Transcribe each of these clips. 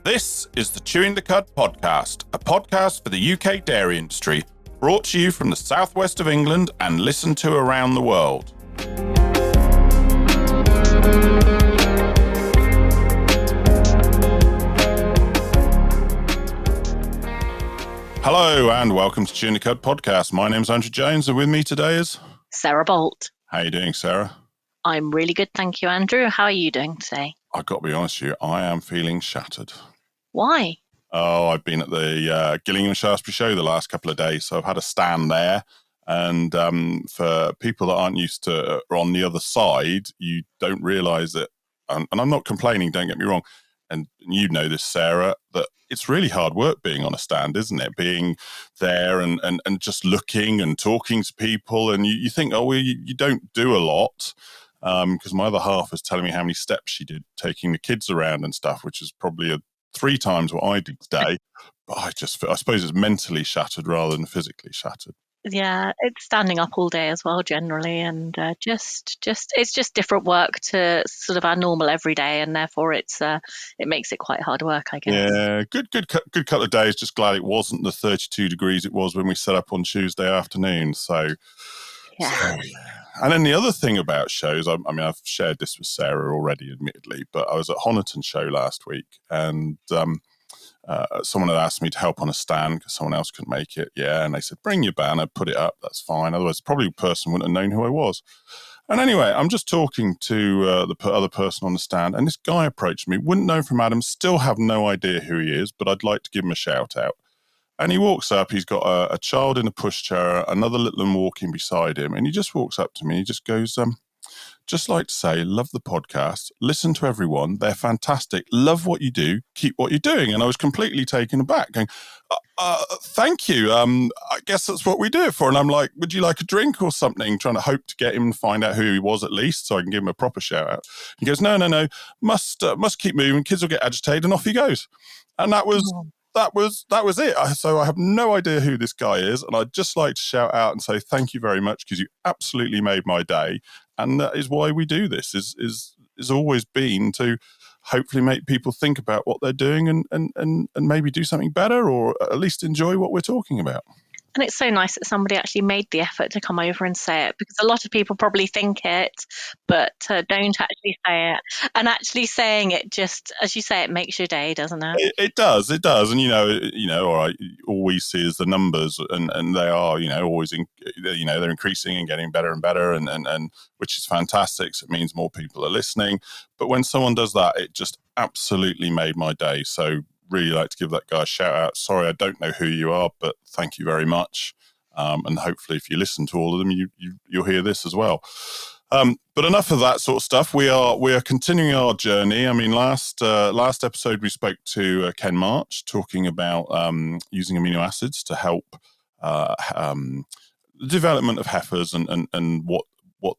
This is the Chewing the Cud podcast, a podcast for the UK dairy industry, brought to you from the southwest of England and listened to around the world. Hello and welcome to Chewing the Cud podcast. My name's Andrew Jones and with me today is Sarah Bolt. How are you doing, Sarah? I'm really good, thank you, Andrew. How are you doing today? I've got to be honest with you, I am feeling shattered. Why? Oh, I've been at the Gillingham Shaftesbury show the last couple of days, so I've had a stand there. And for people that aren't used to or on the other side, you don't realise it. And I'm not complaining, don't get me wrong. And you know this, Sarah, that it's really hard work being on a stand, isn't it? Being there and just looking and talking to people. And you think, oh, well, you don't do a lot. Because my other half was telling me how many steps she did taking the kids around and stuff, which is probably 3 times what I did today. But I suppose it's mentally shattered rather than physically shattered. Yeah, it's standing up all day as well, generally, and just it's just different work to sort of our normal everyday, and therefore it makes it quite hard work, I guess. Yeah, good couple of days. Just glad it wasn't the 32 degrees it was when we set up on Tuesday afternoon. So yeah. And then the other thing about shows, I mean, I've shared this with Sarah already, admittedly, but I was at Honiton show last week and someone had asked me to help on a stand because someone else couldn't make it. Yeah, and they said, bring your banner, put it up, that's fine. Otherwise, probably the person wouldn't have known who I was. And anyway, I'm just talking to the other person on the stand, and this guy approached me, wouldn't know from Adam, still have no idea who he is, but I'd like to give him a shout out. And he walks up, he's got a child in a pushchair, another little one walking beside him, and he just walks up to me, he just goes, just like to say, love the podcast, listen to everyone, they're fantastic, love what you do, keep what you're doing. And I was completely taken aback, going, thank you, I guess that's what we do it for. And I'm like, would you like a drink or something? Trying to hope to get him and find out who he was at least, so I can give him a proper shout out. He goes, no, must keep moving, kids will get agitated, and off he goes. And that was it. So I have no idea who this guy is, and I'd just like to shout out and say thank you very much, because you absolutely made my day. And that is why we do this. Is always been to hopefully make people think about what they're doing and maybe do something better, or at least enjoy what we're talking about. And it's so nice that somebody actually made the effort to come over and say it, because a lot of people probably think it, but don't actually say it. And actually saying it, just as you say, it makes your day, doesn't it? It does. And all right, all we see is the numbers, and they are, always, they're increasing and getting better and better, and which is fantastic. So it means more people are listening. But when someone does that, it just absolutely made my day. So really like to give that guy a shout out. Sorry, I don't know who you are, but thank you very much. And hopefully if you listen to all of them, you'll hear this as well. But enough of that sort of stuff. We are continuing our journey. I mean, last episode we spoke to Ken March talking about using amino acids to help the development of heifers and what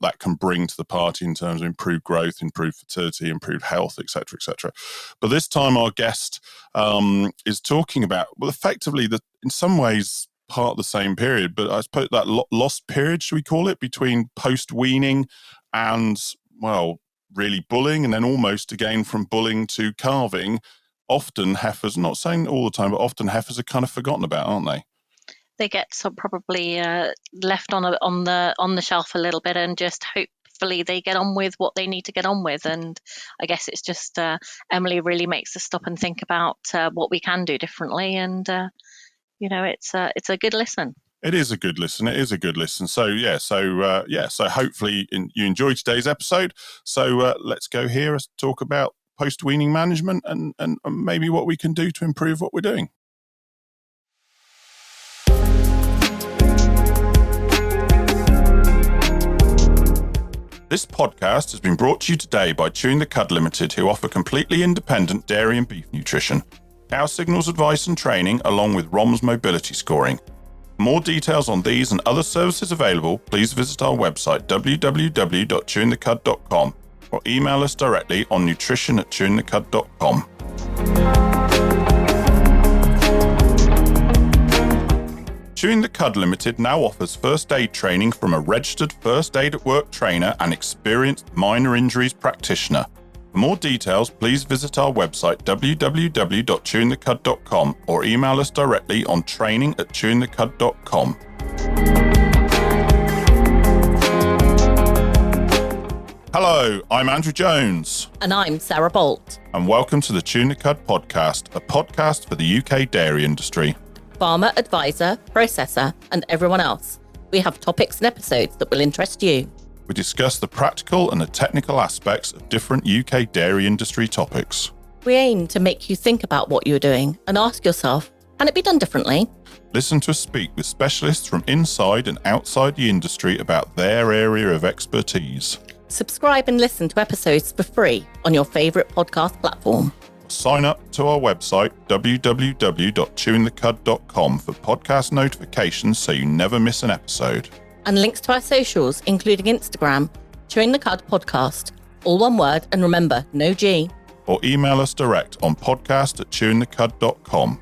that can bring to the party in terms of improved growth, improved fertility, improved health, etc., etc. But this time our guest is talking about, well, effectively, in some ways, part of the same period, but I suppose that lost period, should we call it, between post-weaning and, well, really bulling, and then almost again from bulling to calving. Often heifers, not saying all the time, but often heifers are kind of forgotten about, aren't they? They get probably left on the shelf a little bit, and just hopefully they get on with what they need to get on with. And I guess it's just Emily really makes us stop and think about what we can do differently. And it's a good listen. It is a good listen. So hopefully you enjoyed today's episode. So let's go here and talk about post-weaning management and maybe what we can do to improve what we're doing. This podcast has been brought to you today by Chewing the Cud Limited, who offer completely independent dairy and beef nutrition, cow signals advice and training, along with ROMS mobility scoring. For more details on these and other services available, please visit our website www.chewingthecud.com or email us directly on nutrition@chewingthecud.com. Chewing the Cud Limited now offers first aid training from a registered first aid at work trainer and experienced minor injuries practitioner. For more details, please visit our website www.chewingthecud.com or email us directly on training@chewingthecud.com. Hello, I'm Andrew Jones. And I'm Sarah Bolt. And welcome to the Chewing the Cud podcast, a podcast for the UK dairy industry. Farmer, advisor, processor, and everyone else. We have topics and episodes that will interest you. We discuss the practical and the technical aspects of different UK dairy industry topics. We aim to make you think about what you're doing and ask yourself, can it be done differently? Listen to us speak with specialists from inside and outside the industry about their area of expertise. Subscribe and listen to episodes for free on your favourite podcast platform. Sign up to our website, www.chewingthecud.com, for podcast notifications so you never miss an episode. And links to our socials, including Instagram, Chewing the Cud Podcast. All one word, and remember, no G. Or email us direct on podcast@chewingthecud.com.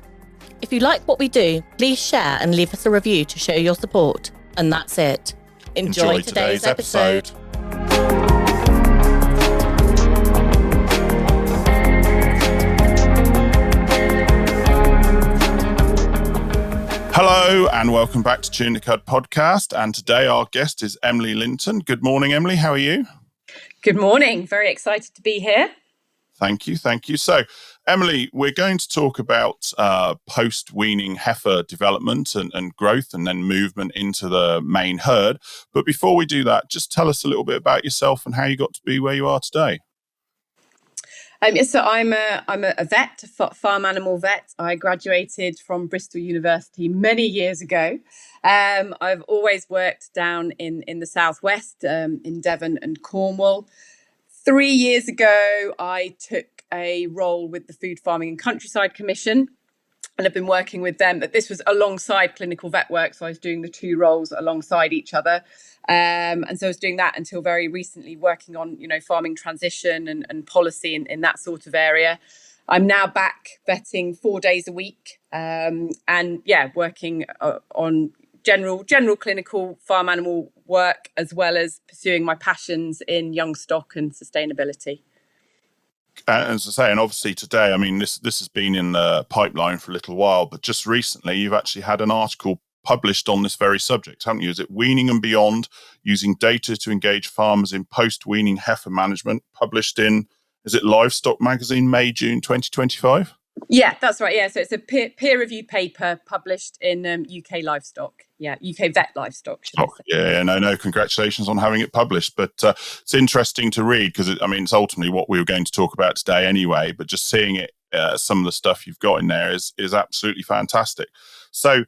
If you like what we do, please share and leave us a review to show your support. And that's it. Enjoy today's episode. Hello and welcome back to Chewing the Cud podcast. And today our guest is Emily Linton. Good morning, Emily. How are you? Good morning. Very excited to be here. Thank you. So, Emily, we're going to talk about post-weaning heifer development and growth and then movement into the main herd. But before we do that, just tell us a little bit about yourself and how you got to be where you are today. So I'm a vet, a farm animal vet. I graduated from Bristol University many years ago. I've always worked down in the southwest, in Devon and Cornwall. 3 years ago, I took a role with the Food Farming and Countryside Commission, and I've been working with them. But this was alongside clinical vet work, so I was doing the two roles alongside each other. And so I was doing that until very recently, working on, farming transition and policy in that sort of area. I'm now back vetting 4 days a week, working on general clinical farm animal work, as well as pursuing my passions in young stock and sustainability. As I say, and obviously today, I mean, this has been in the pipeline for a little while, but just recently you've actually had an article published on this very subject, haven't you? Is it Weaning and Beyond, using data to engage farmers in post-weaning heifer management, published in, is it Livestock Magazine, May, June 2025? Yeah, that's right. Yeah, so it's a peer-reviewed paper published in UK Livestock. Yeah, UK Vet Livestock. No, congratulations on having it published. But it's interesting to read because, it's ultimately what we were going to talk about today anyway, but just seeing it, some of the stuff you've got in there is absolutely fantastic. So,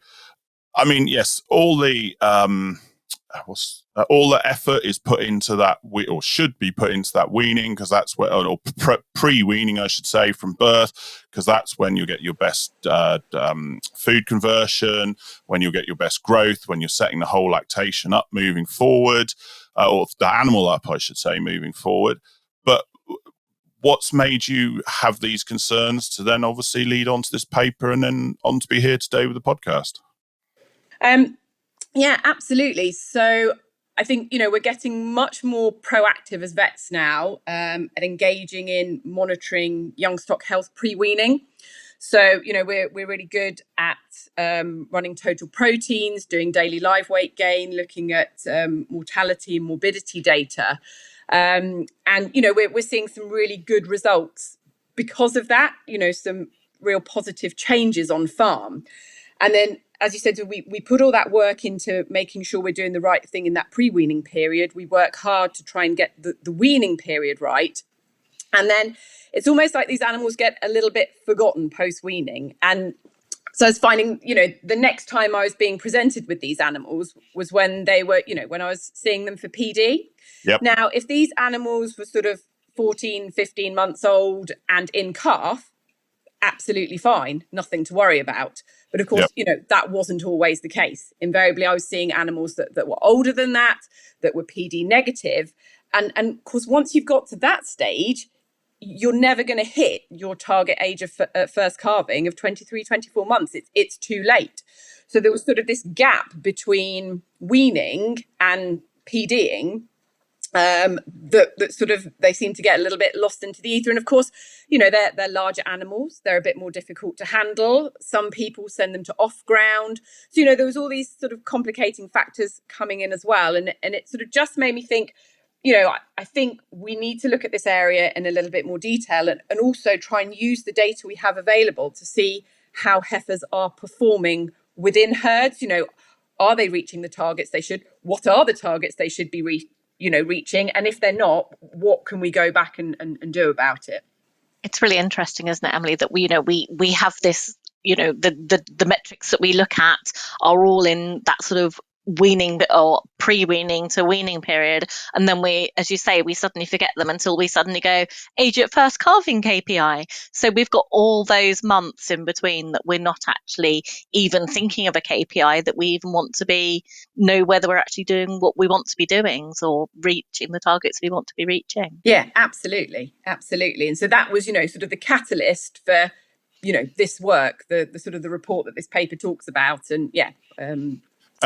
yes, all the effort is put into that, or should be put into that weaning, because that's where, or pre-weaning, I should say, from birth, because that's when you get your best food conversion, when you'll get your best growth, when you're setting the whole lactation up moving forward, or the animal up, I should say, moving forward. But what's made you have these concerns to then obviously lead on to this paper and then on to be here today with the podcast? Yeah, absolutely. So I think, we're getting much more proactive as vets now at engaging in monitoring young stock health pre-weaning. So, we're really good at running total proteins, doing daily live weight gain, looking at mortality and morbidity data. We're seeing some really good results because of that, some real positive changes on farm. And then, as you said, we put all that work into making sure we're doing the right thing in that pre-weaning period. We work hard to try and get the weaning period right. And then it's almost like these animals get a little bit forgotten post-weaning. And so I was finding, the next time I was being presented with these animals was when they were, when I was seeing them for PD. Yep. Now, if these animals were sort of 14, 15 months old and in calf, absolutely fine, nothing to worry about. But of course, that wasn't always the case. Invariably, I was seeing animals that were older than that were PD negative. And of course, once you've got to that stage, you're never going to hit your target age of first calving of 23, 24 months. It's too late. So there was sort of this gap between weaning and PDing that sort of they seem to get a little bit lost into the ether. And of course, they're larger animals. They're a bit more difficult to handle. Some people send them to off ground. So, there was all these sort of complicating factors coming in as well. And it sort of just made me think, I think we need to look at this area in a little bit more detail and also try and use the data we have available to see how heifers are performing within herds. Are they reaching the targets they should? What are the targets they should be reaching? And if they're not, what can we go back and do about it? It's really interesting, isn't it, Emily, that we have this, the metrics that we look at are all in that sort of weaning or pre-weaning to weaning period, and then we, as you say, we suddenly forget them until we suddenly go age at first calving KPI. So we've got all those months in between that we're not actually even thinking of a KPI that we even want to know whether we're actually doing what we want to be doing or reaching the targets we want to be reaching. Yeah, absolutely. And so that was sort of the catalyst for this work, the sort of the report that this paper talks about, and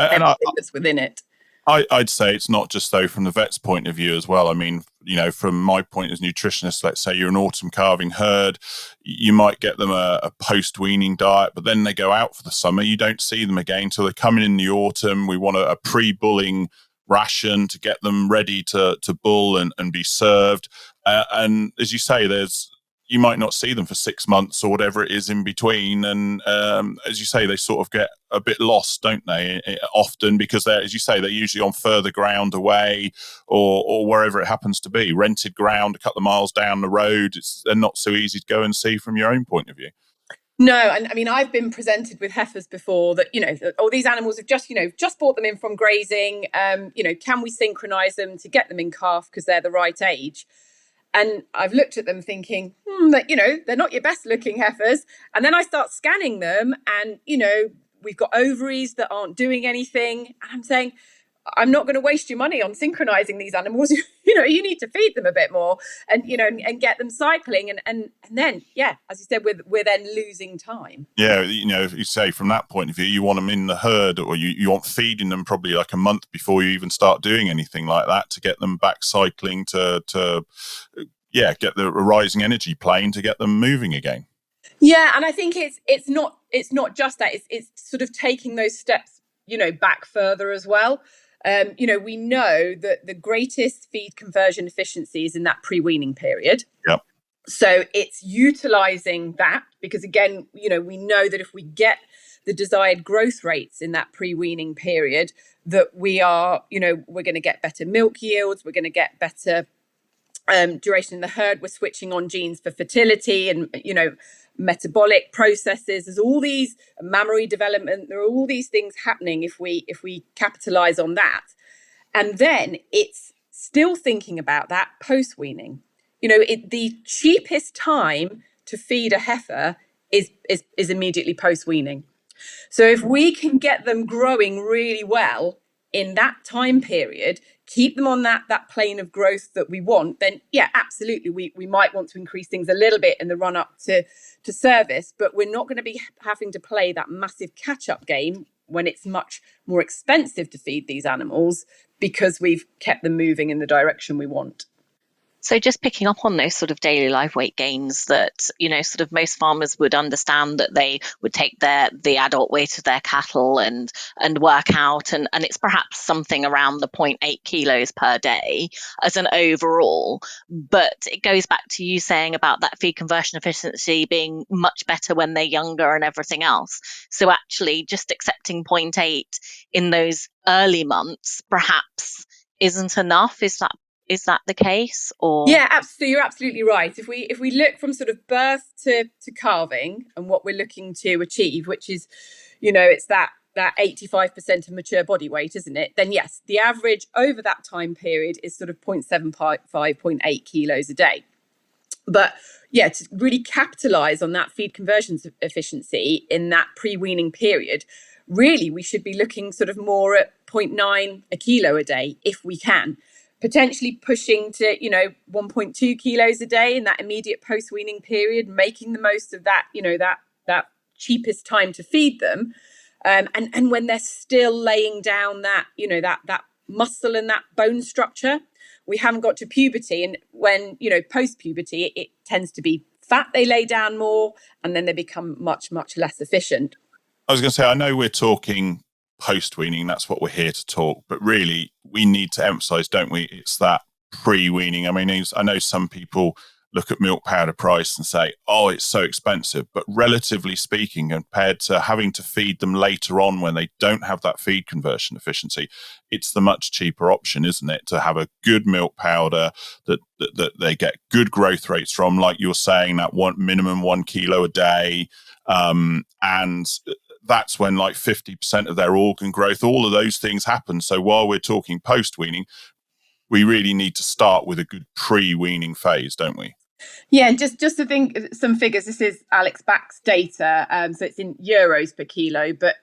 everything that's within it. I'd say it's not just though from the vet's point of view as well. I mean, from my point as nutritionist, let's say you're an autumn calving herd, you might get them a post-weaning diet, but then they go out for the summer. You don't see them again till they're coming in the autumn. We want a pre-bulling ration to get them ready to bull and be served. And as you say, you might not see them for 6 months or whatever it is in between. And as you say, they sort of get a bit lost, don't they? Often because they're usually on further ground away or wherever it happens to be. Rented ground a couple of miles down the road. They're not so easy to go and see from your own point of view. No, and I mean, I've been presented with heifers before that, these animals have just brought them in from grazing. Can we synchronise them to get them in calf because they're the right age? And I've looked at them thinking, they're not your best looking heifers. And then I start scanning them and, we've got ovaries that aren't doing anything. And I'm saying, I'm not going to waste your money on synchronizing these animals. You need to feed them a bit more and, and get them cycling. And then, as you said, we're then losing time. Yeah. If you say from that point of view, you want them in the herd or you want feeding them probably like a month before you even start doing anything like that to get them back cycling to get the rising energy plane to get them moving again. Yeah. And I think it's not just that, it's sort of taking those steps, back further as well. We know that the greatest feed conversion efficiency is in that pre-weaning period. Yep. So it's utilizing that because, again, we know that if we get the desired growth rates in that pre-weaning period, that we are, we're going to get better milk yields, we're going to get better duration in the herd, we're switching on genes for fertility and, metabolic processes. There's all these mammary development. There are all these things happening if we capitalize on that. And then it's still thinking about that post-weaning. The cheapest time to feed a heifer is immediately post-weaning. So if we can get them growing really well in that time period, keep them on that plane of growth that we want, then absolutely we might want to increase things a little bit in the run up to service, but we're not going to be having to play that massive catch-up game when it's much more expensive to feed these animals because we've kept them moving in the direction we want. So just picking up on those sort of daily live weight gains that, sort of most farmers would understand that they would take the adult weight of their cattle and work out. And it's perhaps something around the 0.8 kilos per day as an overall. But it goes back to you saying about that feed conversion efficiency being much better when they're younger and everything else. So actually just accepting 0.8 in those early months perhaps isn't enough. Is that the case? Or absolutely, you're absolutely right. If we look from sort of birth to calving and what we're looking to achieve, which is, it's that 85% of mature body weight, isn't it? Then yes, the average over that time period is sort of 0.75, 0.8 kilos a day. But to really capitalize on that feed conversion efficiency in that pre-weaning period, really we should be looking sort of more at 0.9 a kilo a day if we can. Potentially pushing to, 1.2 kilos a day in that immediate post-weaning period, making the most of that, that cheapest time to feed them. And when they're still laying down that, that muscle and that bone structure, we haven't got to puberty. And when, post-puberty, it tends to be fat they lay down more, and then they become much, much less efficient. I was going to say, I know we're talking post-weaning, that's what we're here to talk, but really we need to emphasize, don't we, it's that pre-weaning. I mean, I know some people look at milk powder price and say, oh, it's so expensive, but relatively speaking, compared to having to feed them later on when they don't have that feed conversion efficiency, it's the much cheaper option, isn't it, to have a good milk powder that they get good growth rates from, like you're saying, that minimum 1 kilo a day, and that's when like 50% of their organ growth, all of those things happen. So while we're talking post-weaning, we really need to start with a good pre-weaning phase, don't we? Yeah, and just to think some figures. This is Alex Back's data, so it's in euros per kilo. But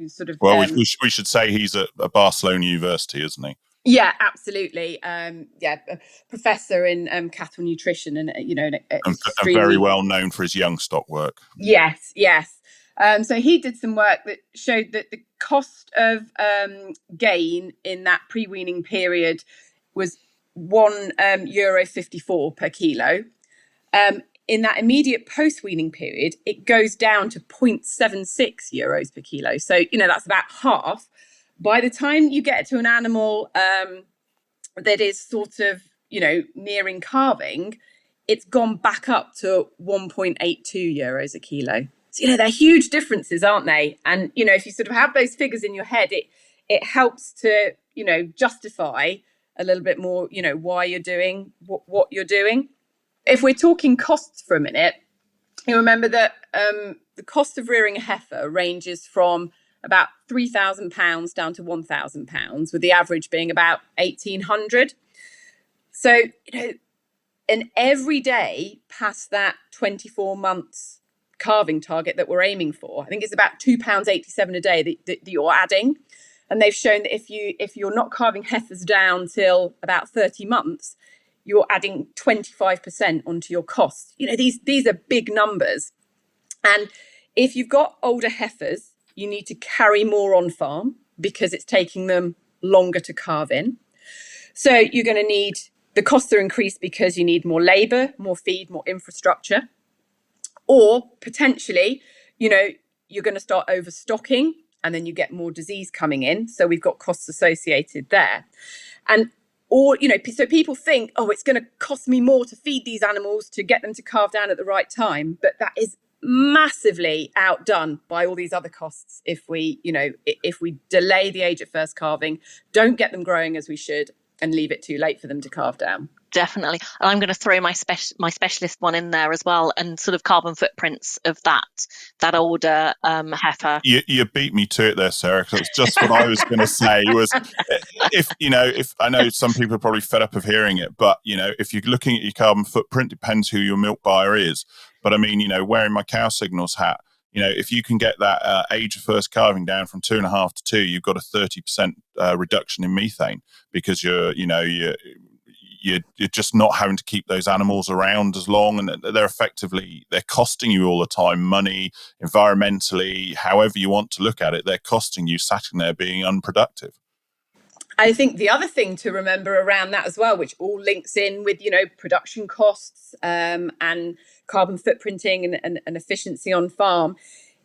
sort of. Well, we should say he's at Barcelona University, isn't he? Yeah, absolutely. A professor in cattle nutrition, and and very well known for his young stock work. Yes. So he did some work that showed that the cost of gain in that pre-weaning period was €1.54 per kilo. In that immediate post-weaning period, it goes down to €0.76 per kilo. So, that's about half. By the time you get to an animal that is sort of, nearing calving, it's gone back up to €1.82 a kilo. So, they're huge differences, aren't they? And, if you sort of have those figures in your head, it helps to, justify a little bit more, why you're doing what you're doing. If we're talking costs for a minute, you remember that the cost of rearing a heifer ranges from about £3,000 down to £1,000, with the average being about 1,800. So, and every day past that 24 months calving target that we're aiming for, I think it's about £2.87 a day that you're adding. And they've shown that if you're not calving heifers down till about 30 months, you're adding 25% onto your costs. These are big numbers. And if you've got older heifers, you need to carry more on farm because it's taking them longer to calve in. So you're going to need, the costs are increased because you need more labour, more feed, more infrastructure. Or potentially, you're going to start overstocking, and then you get more disease coming in. So we've got costs associated there. So people think, oh, it's going to cost me more to feed these animals to get them to calve down at the right time. But that is massively outdone by all these other costs if we delay the age at first calving, don't get them growing as we should, and leave it too late for them to calve down. Definitely. And I'm going to throw my specialist one in there as well, and sort of carbon footprints of that older heifer. You beat me to it there, Sarah, because it's just what I was going to say was, if I know some people are probably fed up of hearing it, but if you're looking at your carbon footprint, depends who your milk buyer is. But I mean, wearing my cow signals hat, if you can get that age of first calving down from 2.5 to 2, you've got a 30% reduction in methane, because you're just not having to keep those animals around as long, and they're costing you all the time, money, environmentally, however you want to look at it, they're costing you sitting there being unproductive. I think the other thing to remember around that as well, which all links in with, production costs and carbon footprinting and efficiency on farm,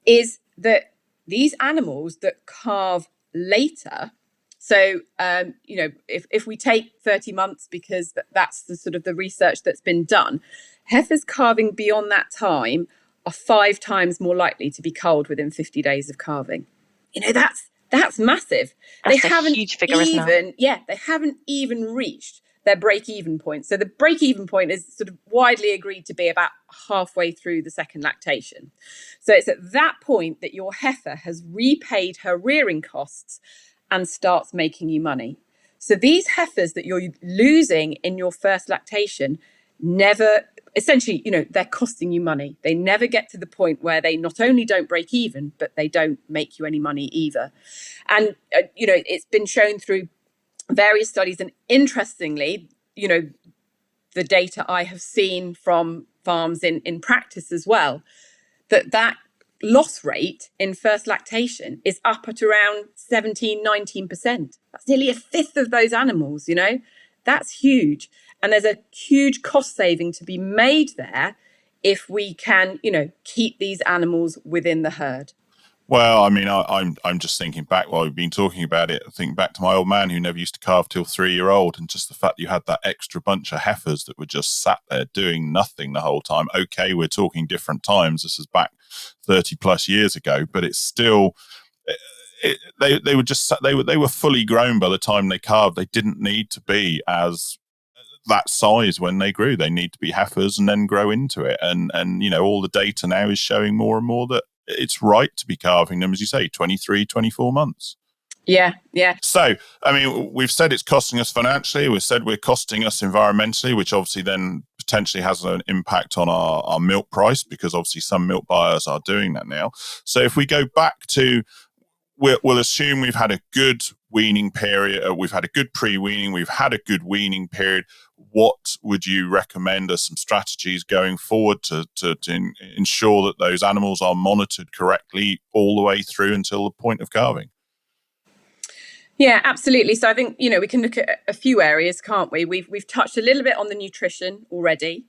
is that these animals that calve later, so, if we take 30 months, because that's the sort of the research that's been done, heifers calving beyond that time are 5 times more likely to be culled within 50 days of calving. That's massitive. That's a huge figure, isn't it? Yeah, they haven't even reached their break-even point. So the break-even point is sort of widely agreed to be about halfway through the second lactation. So it's at that point that your heifer has repaid her rearing costs and starts making you money. So these heifers that you're losing in your first lactation never, essentially, they're costing you money. They never get to the point where they not only don't break even, but they don't make you any money either. And, it's been shown through various studies. And interestingly, the data I have seen from farms in practice as well, that loss rate in first lactation is up at around 17-19%. That's nearly a fifth of those animals, That's huge. And there's a huge cost saving to be made there if we can, keep these animals within the herd. Well, I mean, I'm just thinking back while we've been talking about it. I think back to my old man who never used to calve till 3-year-old, and just the fact you had that extra bunch of heifers that were just sat there doing nothing the whole time. Okay, we're talking different times. This is back 30 plus years ago, but it's still. They were just they were fully grown by the time they calved. They didn't need to be as that size when they grew. They need to be heifers and then grow into it. And all the data now is showing more and more that it's right to be calving them, as you say, 23, 24 months. Yeah. So, I mean, we've said it's costing us financially. We've said we're costing us environmentally, which obviously then potentially has an impact on our milk price, because obviously some milk buyers are doing that now. So if we go back to, we'll assume we've had a good weaning period, we've had a good pre-weaning, we've had a good weaning period. What would you recommend as some strategies going forward to ensure that those animals are monitored correctly all the way through until the point of calving? Yeah, absolutely. So I think, we can look at a few areas, can't we? We've touched a little bit on the nutrition already.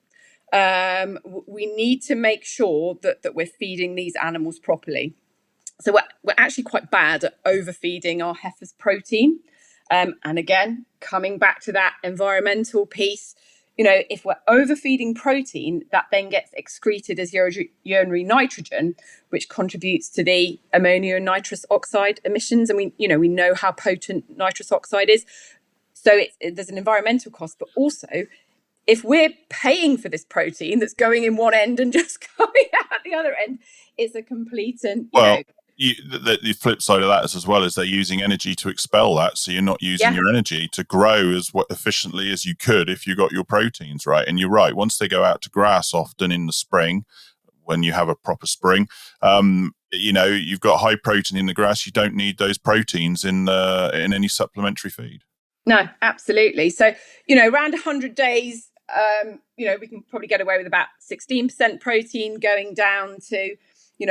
We need to make sure that we're feeding these animals properly. So we're actually quite bad at overfeeding our heifers protein. And again, coming back to that environmental piece, if we're overfeeding protein, that then gets excreted as urinary nitrogen, which contributes to the ammonia and nitrous oxide emissions. And we know how potent nitrous oxide is. So there's an environmental cost, but also if we're paying for this protein that's going in one end and just going out the other end, it's a complete and, the flip side of that is, as well as they're using energy to expel that, so you're not using your energy to grow as efficiently as you could if you got your proteins right. And you're right, once they go out to grass, often in the spring, when you have a proper spring, you've got high protein in the grass. You don't need those proteins in any supplementary feed. No, absolutely. So around 100 days, we can probably get away with about 16% protein, going down to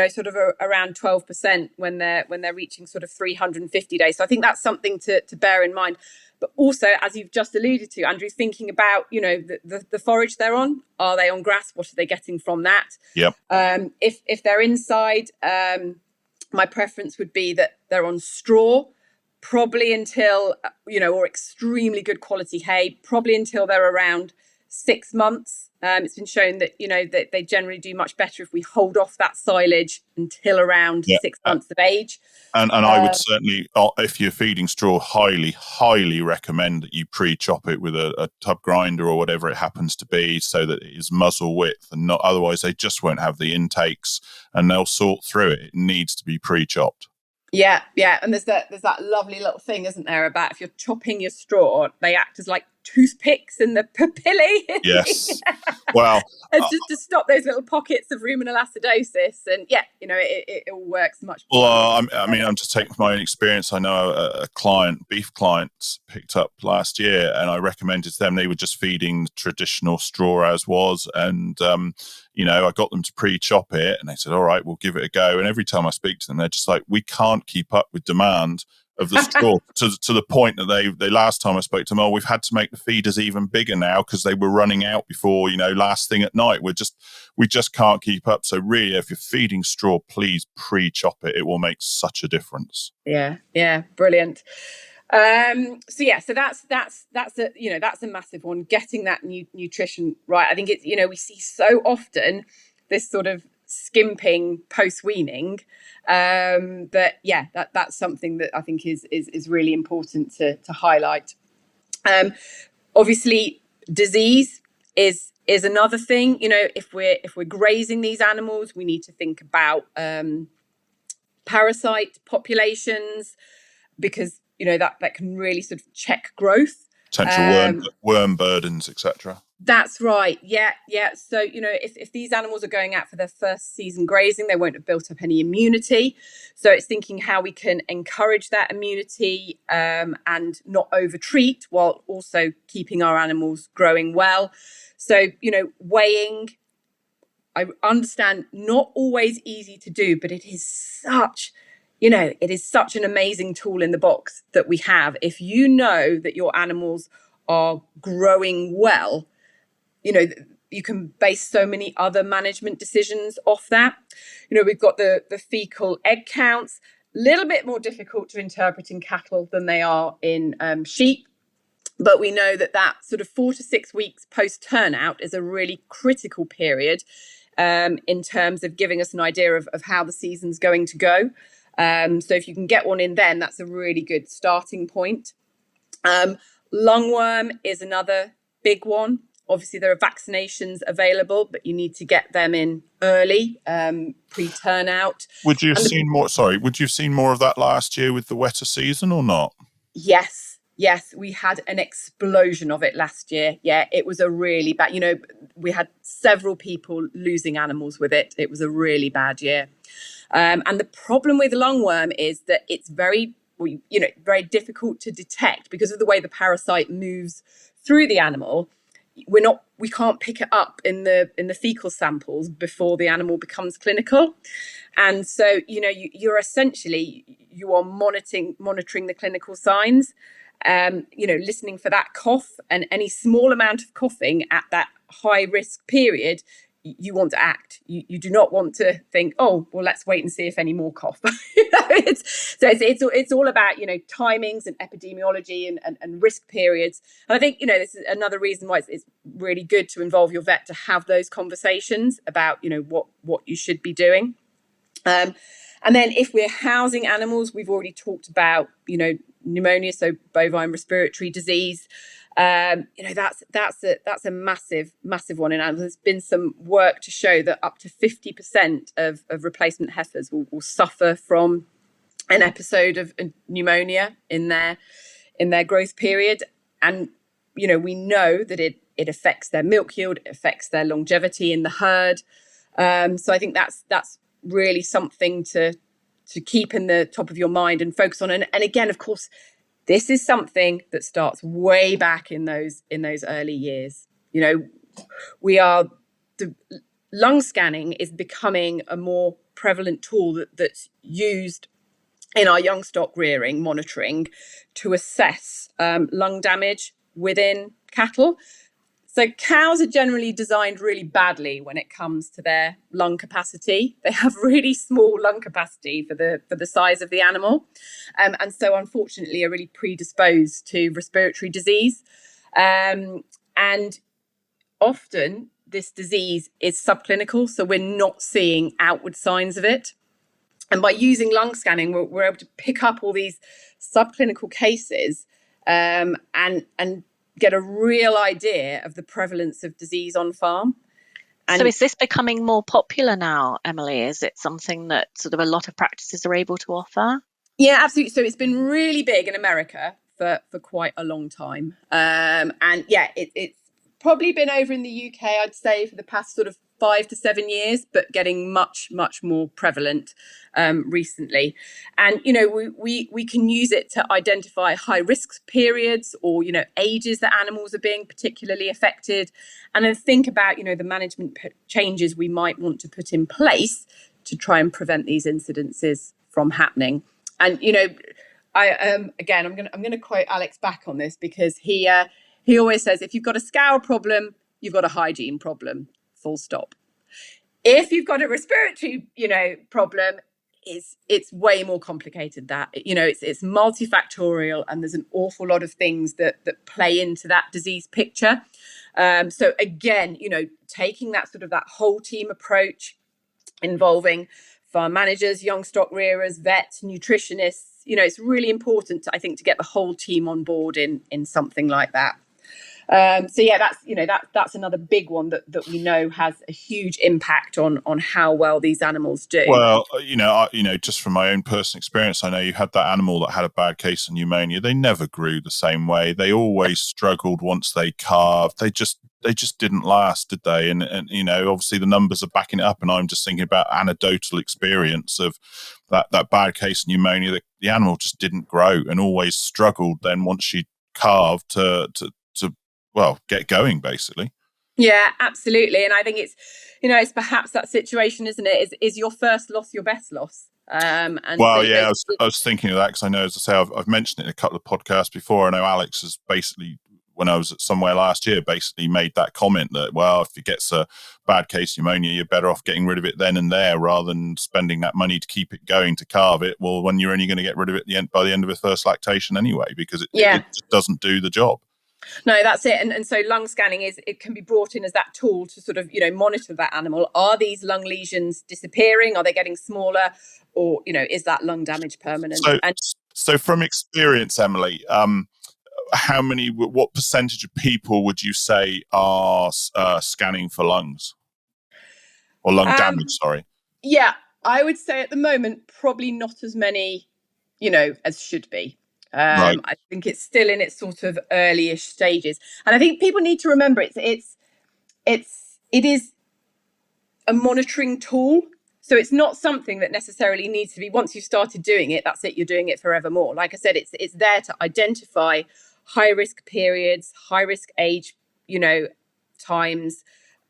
sort of around 12% when they're reaching sort of 350 days. So I think that's something to bear in mind. But also, as you've just alluded to, Andrew, thinking about, the forage they're on. Are they on grass? What are they getting from that? Yep. If they're inside, my preference would be that they're on straw, probably until, or extremely good quality hay, probably until they're around 6 months. It's been shown that, that they generally do much better if we hold off that silage until around 6 months of age. And I would certainly, if you're feeding straw, highly recommend that you pre-chop it with a tub grinder or whatever it happens to be, so that it is muzzle width, and not, otherwise they just won't have the intakes and they'll sort through it. It needs to be pre-chopped. Yeah. And there's that lovely little thing, isn't there, about if you're chopping your straw, they act as like toothpicks in the papillae. Yes. Well, and just to stop those little pockets of ruminal acidosis, and it all works much better. Well, I'm just taking from my own experience. I know a beef client picked up last year, and I recommended to them, they were just feeding the traditional straw as was, and I got them to pre-chop it, and they said, all right, we'll give it a go. And every time I speak to them, they're just like, we can't keep up with demand of the straw to the point that they last time I spoke to them, we've had to make the feeders even bigger now because they were running out before, last thing at night. We just can't keep up. So really, if you're feeding straw, please pre-chop it. It will make such a difference. Yeah, brilliant. So that's a massive one, getting that nutrition right. I think it's, we see so often this sort of skimping post-weaning, that's something that I think is really important to highlight. Obviously, disease is another thing. If we're grazing these animals, we need to think about parasite populations, because that can really sort of check growth. Potential worm burdens, etc. That's right. Yeah. So, if these animals are going out for their first season grazing, they won't have built up any immunity. So it's thinking how we can encourage that immunity and not over-treat, while also keeping our animals growing well. So, weighing, I understand, not always easy to do, but it is such an amazing tool in the box that we have. If you know that your animals are growing well, you can base so many other management decisions off that. We've got the fecal egg counts, a little bit more difficult to interpret in cattle than they are in sheep. But we know that sort of 4 to 6 weeks post turnout is a really critical period in terms of giving us an idea of how the season's going to go. So if you can get one in then, that's a really good starting point. Lungworm is another big one. Obviously, there are vaccinations available, but you need to get them in early, pre-turnout. Would you have seen more? Sorry, would you have seen more of that last year with the wetter season or not? Yes, we had an explosion of it last year. Yeah, it was a really bad. We had several people losing animals with it. It was a really bad year. And the problem with lungworm is that it's very difficult to detect because of the way the parasite moves through the animal. We can't pick it up in the fecal samples before the animal becomes clinical. And so, you're essentially, you are monitoring the clinical signs, listening for that cough, and any small amount of coughing at that high risk period, you want to act. You do not want to think, oh, well, let's wait and see if any more cough. It's all about, timings and epidemiology and risk periods. And I think, this is another reason why it's really good to involve your vet to have those conversations about, what you should be doing. And then if we're housing animals, we've already talked about, pneumonia, so bovine respiratory disease. That's a massive one in animals. There's been some work to show that up to 50% of replacement heifers will suffer from an episode of pneumonia in their growth period. And, we know that it affects their milk yield, it affects their longevity in the herd. So I think that's really something to keep in the top of your mind and focus on. And again, of course, this is something that starts way back in those early years. The lung scanning is becoming a more prevalent tool that's used in our young stock rearing monitoring to assess lung damage within cattle. So cows are generally designed really badly when it comes to their lung capacity. They have really small lung capacity for the size of the animal. And so unfortunately are really predisposed to respiratory disease. And often this disease is subclinical, so we're not seeing outward signs of it. And by using lung scanning, we're able to pick up all these subclinical cases and get a real idea of the prevalence of disease on farm. And so is this becoming more popular now, Emily? Is it something that sort of a lot of practices are able to offer? Yeah, absolutely. So it's been really big in America for quite a long time. And yeah, it's probably been over in the UK, I'd say, for the past sort of 5 to 7 years, but getting much more prevalent recently. And we can use it to identify high risk periods or ages that animals are being particularly affected, and then think about the management changes we might want to put in place to try and prevent these incidences from happening. And I'm going to quote Alex back on this, because he always says, if you've got a scour problem, you've got a hygiene problem. Full stop. If you've got a respiratory, problem, it's way more complicated. That it's multifactorial, and there's an awful lot of things that play into that disease picture. So again, taking that whole team approach, involving farm managers, young stock rearers, vets, nutritionists. It's really important, I think, to get the whole team on board in something like that. So yeah, that's another big one that we know has a huge impact on how well these animals do. Well, just from my own personal experience, I know you had that animal that had a bad case of pneumonia. They never grew the same way. They always struggled once they calved. They just didn't last, did they? And obviously the numbers are backing it up. And I'm just thinking about anecdotal experience of that bad case of pneumonia. That the animal just didn't grow and always struggled. Then once she calved to get going, basically. Yeah, absolutely. And I think it's perhaps that situation, isn't it? Is your first loss your best loss? I was thinking of that, because I know, as I say, I've mentioned it in a couple of podcasts before. I know Alex has basically when I was somewhere last year, basically made that comment that, well, if it gets a bad case of pneumonia, you're better off getting rid of it then and there rather than spending that money to keep it going to carve it. Well, when you're only going to get rid of it by the end of its first lactation anyway, because it just doesn't do the job. No, that's it. And so lung scanning it can be brought in as that tool to sort of, monitor that animal. Are these lung lesions disappearing? Are they getting smaller? Or, is that lung damage permanent? So from experience, Emily, what percentage of people would you say are scanning for lungs or lung damage? Sorry. Yeah, I would say at the moment, probably not as many, as should be. Right. I think it's still in its sort of early-ish stages. And I think people need to remember it is a monitoring tool. So it's not something that necessarily needs to be, once you've started doing it, that's it, you're doing it forevermore. Like I said, it's there to identify high risk periods, high risk age, times.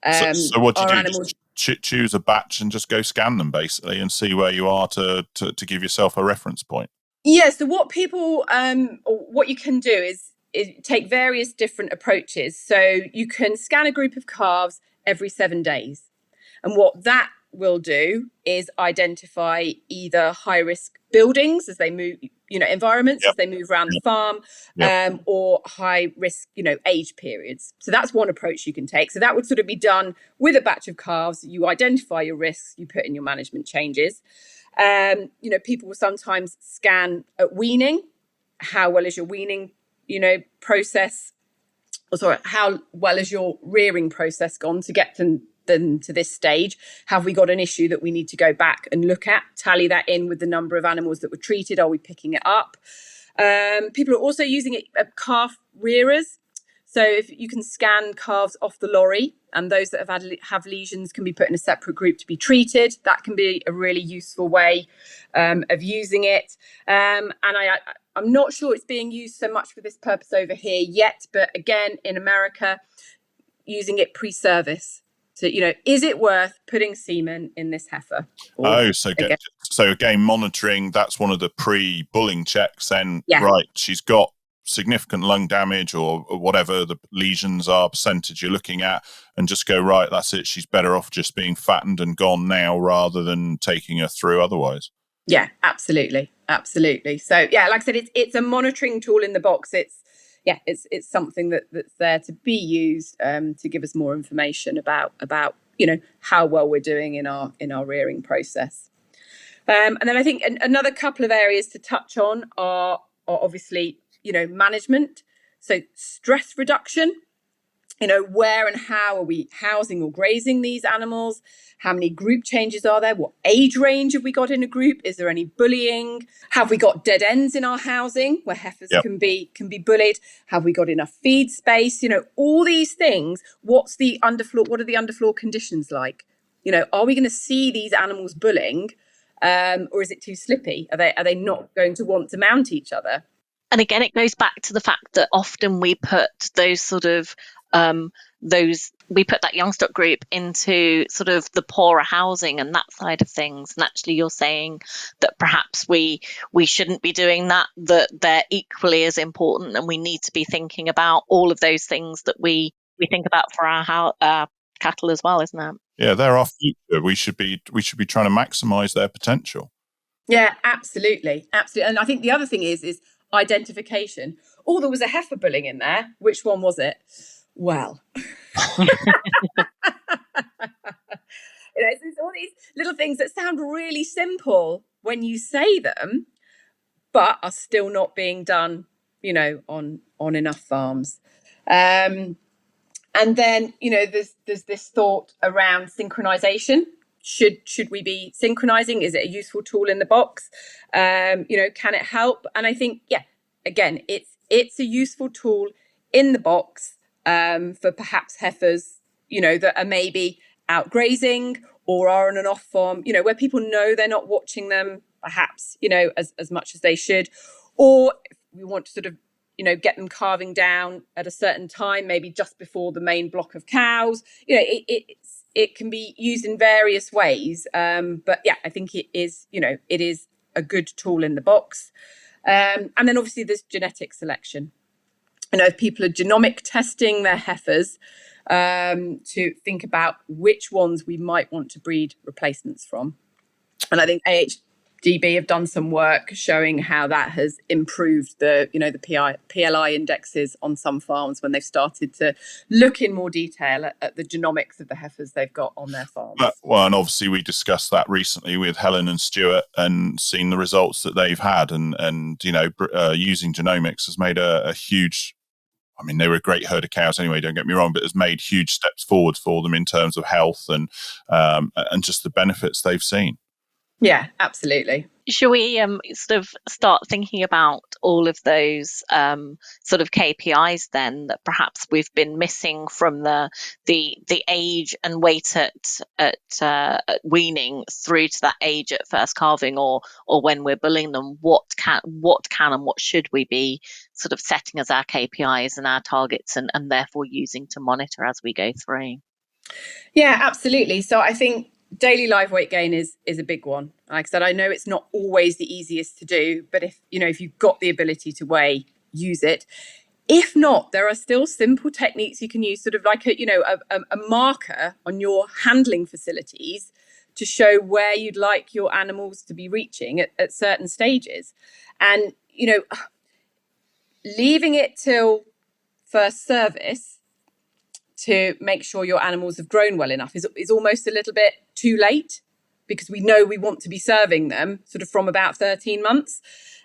So what do you do? Just choose a batch and just go scan them basically and see where you are to give yourself a reference point. Yeah. So what people, or what you can do is take various different approaches. So you can scan a group of calves every 7 days. And what that will do is identify either high risk buildings as they move, environments as they move around the farm, or high risk, age periods. So that's one approach you can take. So that would sort of be done with a batch of calves. You identify your risks, you put in your management changes. People will sometimes scan at weaning. How well is your weaning, process? Or sorry, how well is your rearing process gone to get them to this stage? Have we got an issue that we need to go back and look at, tally that in with the number of animals that were treated? Are we picking it up? People are also using it at calf rearers. So if you can scan calves off the lorry, and those that have lesions can be put in a separate group to be treated. That can be a really useful way of using it. And I'm not sure it's being used so much for this purpose over here yet, but again, in America, using it pre-service. So, is it worth putting semen in this heifer? So again, monitoring, that's one of the pre-bulling checks then, right, she's got significant lung damage or whatever the lesions are, percentage you're looking at, and just go, right, that's it, she's better off just being fattened and gone now rather than taking her through otherwise. Yeah, absolutely. So, like I said, it's a monitoring tool in the box. It's something that's there to be used to give us more information about how well we're doing in our rearing process. And then I think another couple of areas to touch on are obviously management. So stress reduction. Where and how are we housing or grazing these animals? How many group changes are there? What age range have we got in a group? Is there any bullying? Have we got dead ends in our housing where heifers can be bullied? Have we got enough feed space? All these things. What's the underfloor? What are the underfloor conditions like? Are we going to see these animals bullying, or is it too slippy? Are they not going to want to mount each other? And again, it goes back to the fact that often we put those sort of we put that young stock group into sort of the poorer housing and that side of things. And actually you're saying that perhaps we shouldn't be doing that they're equally as important, and we need to be thinking about all of those things that we think about for our cattle as well, isn't it? Yeah, they're our future. We should be trying to maximize their potential. Yeah, absolutely. And I think the other thing is identification. Oh, there was a heifer bullying in there. Which one was it? Well, it's all these little things that sound really simple when you say them, but are still not being done, on enough farms. And then, there's this thought around synchronization. Should we be synchronizing? Is it a useful tool in the box? Can it help? And I think, again, it's a useful tool in the box for perhaps heifers, that are maybe out grazing or are on an off farm, where people know they're not watching them, perhaps, as much as they should. Or if we want to sort of, get them calving down at a certain time, maybe just before the main block of cows, it can be used in various ways. But I think it is a good tool in the box. And then obviously there's genetic selection. if people are genomic testing their heifers, to think about which ones we might want to breed replacements from. And I think AHDB have done some work showing how that has improved the PLI indexes on some farms when they've started to look in more detail at the genomics of the heifers they've got on their farms. Well, and obviously we discussed that recently with Helen and Stuart and seen the results that they've had, and using genomics has made a huge. I mean, they were a great herd of cows anyway, don't get me wrong, but has made huge steps forward for them in terms of health and just the benefits they've seen. Yeah, absolutely. Should we sort of start thinking about all of those sort of KPIs then that perhaps we've been missing from the age and weight at weaning through to that age at first calving, or when we're bulling them? What can and what should we be sort of setting as our KPIs and our targets, and therefore using to monitor as we go through? Yeah, absolutely. So I think daily live weight gain is a big one. Like I said, I know it's not always the easiest to do, but if you've got the ability to weigh, use it. If not, there are still simple techniques you can use, sort of like a marker on your handling facilities to show where you'd like your animals to be reaching at certain stages. And, leaving it till first service to make sure your animals have grown well enough is almost a little bit too late, because we know we want to be serving them sort of from about 13 months.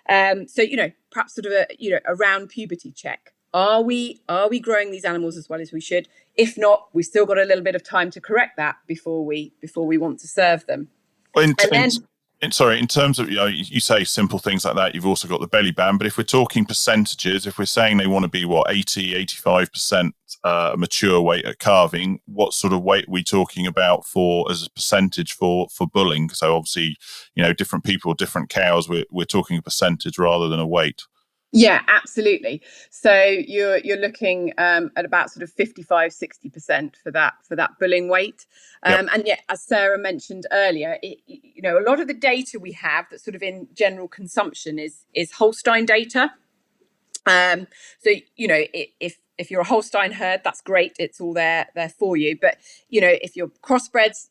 So, perhaps sort of a round puberty check. Are we growing these animals as well as we should? If not, we've still got a little bit of time to correct that before we want to serve them. Well, in terms of, you say simple things like that, you've also got the belly band, but if we're talking percentages, if we're saying they want to be 85% mature weight at calving, what sort of weight are we talking about as a percentage for bulling? So obviously, different people, different cows, we're talking a percentage rather than a weight. Yeah, absolutely. So you're looking at about sort of 55-60% for that bulling weight. And yet, as Sarah mentioned earlier, a lot of the data we have that's sort of in general consumption is Holstein data. So if you're a Holstein herd, that's great. It's all there for you. But if you're crossbreds,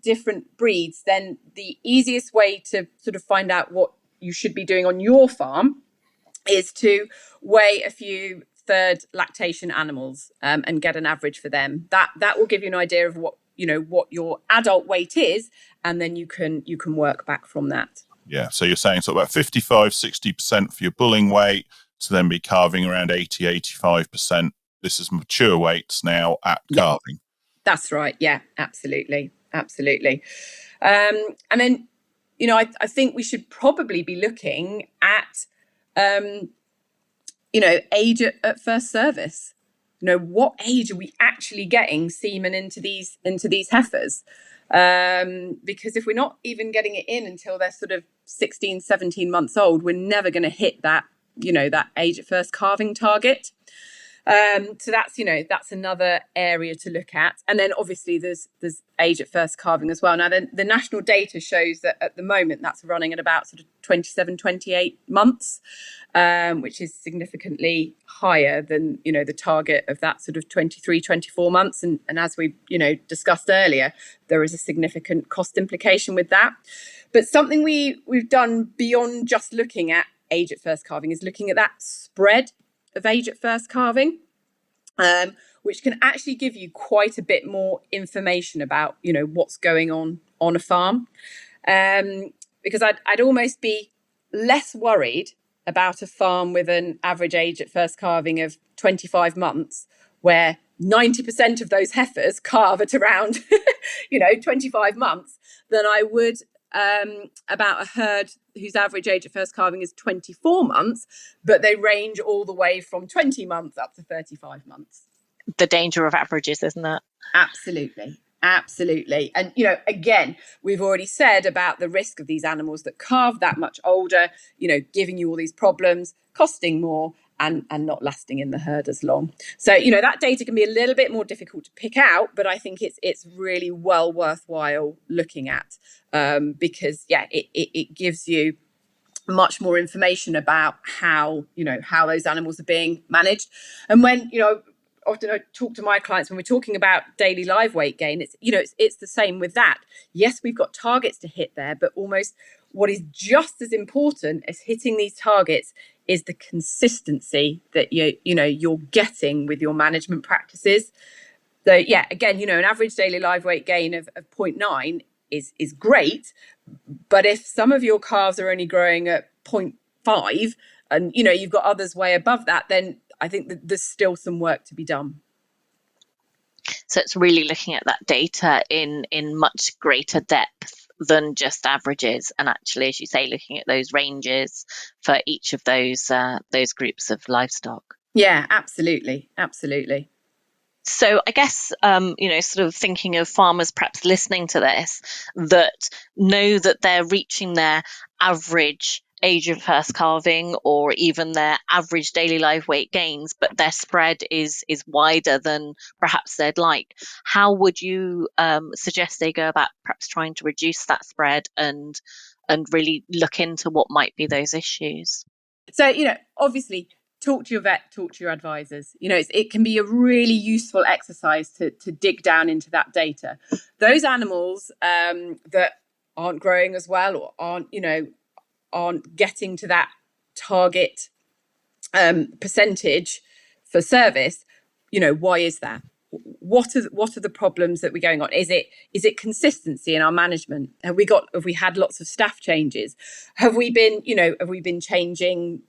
different breeds, then the easiest way to sort of find out what you should be doing on your farm is to weigh a few third lactation animals and get an average for them. That will give you an idea of what your adult weight is, and then you can work back from that. Yeah, so you're saying sort of about 55-60% for your bulling weight, to then be calving around 80-85%. This is mature weights now at calving. That's right. Yeah, absolutely. And then I think we should probably be looking at age at first service. What age are we actually getting semen into these heifers? Because if we're not even getting it in until they're sort of 16, 17 months old, we're never going to hit that age at first calving target. So that's another area to look at. And then obviously there's age at first calving as well. Now the national data shows that at the moment that's running at about sort of 27, 28 months, which is significantly higher than, the target of that sort of 23, 24 months. And as we, discussed earlier, there is a significant cost implication with that. But something we've done beyond just looking at age at first calving is looking at that spread of age at first calving, which can actually give you quite a bit more information about what's going on a farm, because I'd almost be less worried about a farm with an average age at first calving of 25 months where 90% of those heifers calve at around 25 months than I would about a herd whose average age at first calving is 24 months, but they range all the way from 20 months up to 35 months. The danger of averages, isn't it? Absolutely. And, again, we've already said about the risk of these animals that calve that much older, giving you all these problems, costing more, and not lasting in the herd as long. So, that data can be a little bit more difficult to pick out, but I think it's really well worthwhile looking at, because, it gives you much more information about how those animals are being managed. And when, often I talk to my clients when we're talking about daily live weight gain, it's the same with that. Yes, we've got targets to hit there, but almost what is just as important as hitting these targets is the consistency that you're getting with your management practices. So yeah, again, an average daily live weight gain of 0.9 is great, but if some of your calves are only growing at 0.5 and you've got others way above that, then I think that there's still some work to be done. So it's really looking at that data in much greater depth than just averages, and actually, as you say, looking at those ranges for each of those groups of livestock. Yeah, absolutely. So I guess, sort of thinking of farmers perhaps listening to this that know that they're reaching their average age of first calving or even their average daily live weight gains, but their spread is wider than perhaps they'd like. How would you suggest they go about perhaps trying to reduce that spread and really look into what might be those issues? So, obviously, talk to your vet, talk to your advisors. It can be a really useful exercise to dig down into that data. Those animals that aren't growing as well or aren't getting to that target percentage for service, why is that? What are the problems that we're going on? Is it consistency in our management? Have we had lots of staff changes? Have we been changing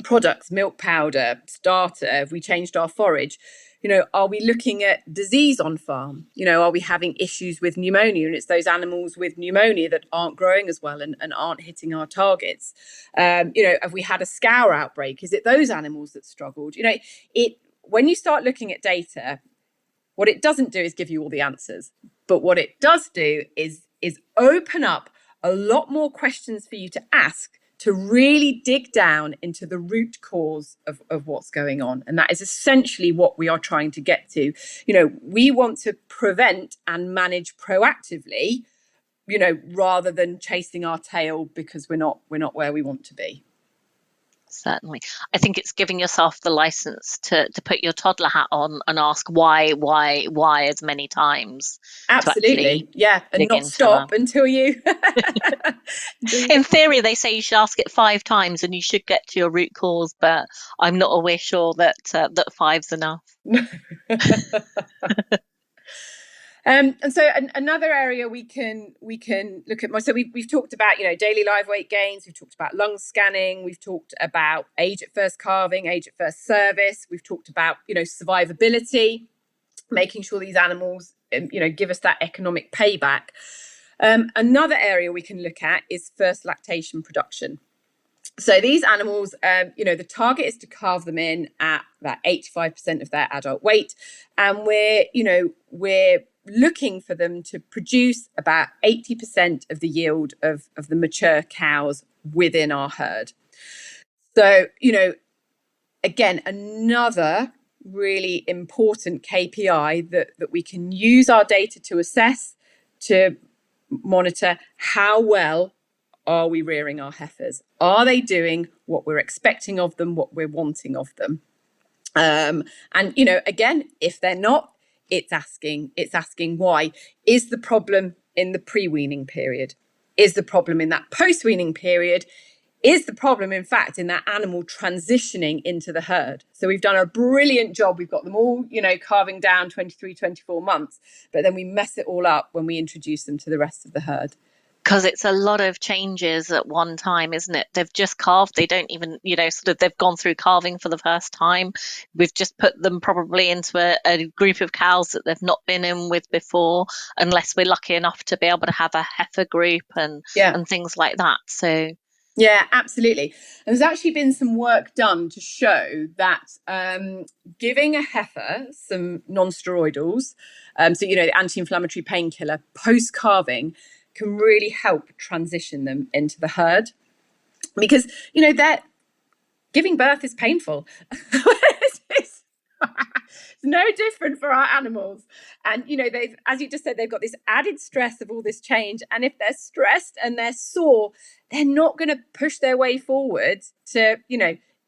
products, milk powder, starter? Have we changed our forage? Are we looking at disease on farm? Are we having issues with pneumonia? And it's those animals with pneumonia that aren't growing as well and aren't hitting our targets. Have we had a scour outbreak? Is it those animals that struggled? When you start looking at data, what it doesn't do is give you all the answers. But what it does do is open up a lot more questions for you to ask to really dig down into the root cause of what's going on. And that is essentially what we are trying to get to. We want to prevent and manage proactively, rather than chasing our tail because we're not where we want to be. Certainly. I think it's giving yourself the license to put your toddler hat on and ask why as many times. Absolutely. Yeah. And not stop until you. In theory, they say you should ask it 5 times and you should get to your root cause, but I'm not always sure that 5's enough. And so another area we can look at. So we've talked about daily live weight gains. We've talked about lung scanning. We've talked about age at first calving, age at first service. We've talked about survivability, making sure these animals give us that economic payback. Another area we can look at is first lactation production. So these animals, the target is to calve them in at about 85% of their adult weight, and we're looking for them to produce about 80% of the yield of the mature cows within our herd. So, again, another really important KPI that we can use our data to assess, to monitor how well are we rearing our heifers? Are they doing what we're expecting of them, what we're wanting of them? And, again, if they're not, it's asking why. Is the problem in the pre-weaning period? Is the problem in that post-weaning period? Is the problem, in fact, in that animal transitioning into the herd? So we've done a brilliant job. We've got them all, calving down 23, 24 months, but then we mess it all up when we introduce them to the rest of the herd. Because it's a lot of changes at one time, isn't it? They've just calved. They don't even, they've gone through calving for the first time. We've just put them probably into a group of cows that they've not been in with before, unless we're lucky enough to be able to have a heifer group and things like that. So. Yeah, absolutely. And there's actually been some work done to show that giving a heifer some non-steroidals, the anti-inflammatory painkiller post-calving, can really help transition them into the herd, because they're giving birth is painful. It's no different for our animals. And, they've, as you just said, they've got this added stress of all this change. And if they're stressed and they're sore, they're not going to push their way forward to,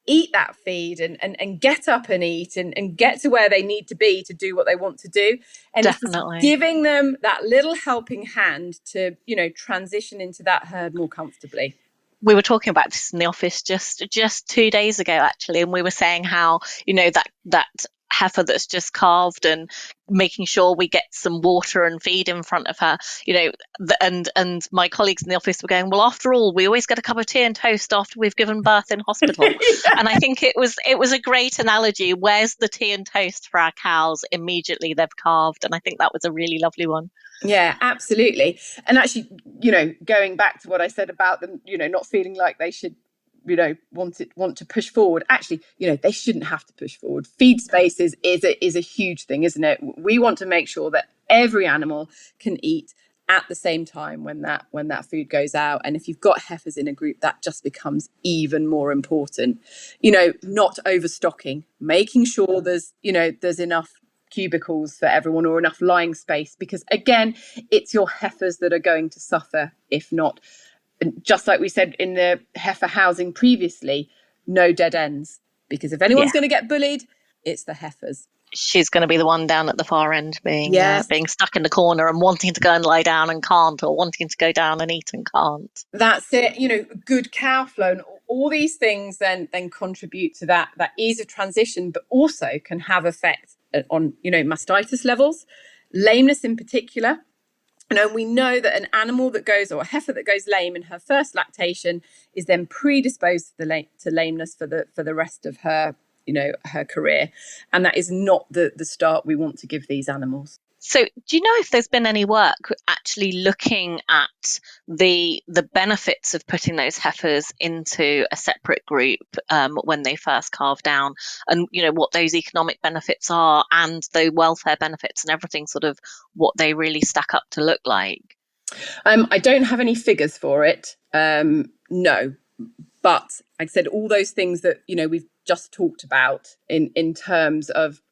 eat that feed and get up and eat and get to where they need to be to do what they want to do. And Definitely. it's giving them that little helping hand to, transition into that herd more comfortably. We were talking about this in the office just 2 days ago, actually, and we were saying how, that heifer that's just calved and making sure we get some water and feed in front of her, and my colleagues in the office were going, well, after all, we always get a cup of tea and toast after we've given birth in hospital. Yeah. And I think it was a great analogy. Where's the tea and toast for our cows? Immediately they've calved. And I think that was a really lovely one. Yeah, absolutely. And actually, going back to what I said about them, not feeling like they should, want to push forward. Actually, they shouldn't have to push forward. Feed spaces is a huge thing, isn't it? We want to make sure that every animal can eat at the same time when that food goes out. And if you've got heifers in a group, that just becomes even more important. Not overstocking, making sure there's enough cubicles for everyone or enough lying space, because again, it's your heifers that are going to suffer if not. And just like we said in the heifer housing previously, no dead ends, because if anyone's going to get bullied, it's the heifers. She's going to be the one down at the far end being stuck in the corner and wanting to go and lie down and can't, or wanting to go down and eat and can't. That's it. Good cow flow and all these things then contribute to that ease of transition, but also can have effect on mastitis levels, lameness in particular. And we know that an animal that goes, or a heifer that goes lame in her first lactation, is then predisposed to lameness for the rest of her her career, and that is not the start we want to give these animals. So do you know if there's been any work actually looking at the benefits of putting those heifers into a separate group when they first calve down, and what those economic benefits are and the welfare benefits and everything, sort of what they really stack up to look like? I don't have any figures for it, no, but like I said, all those things that we've just talked about in terms of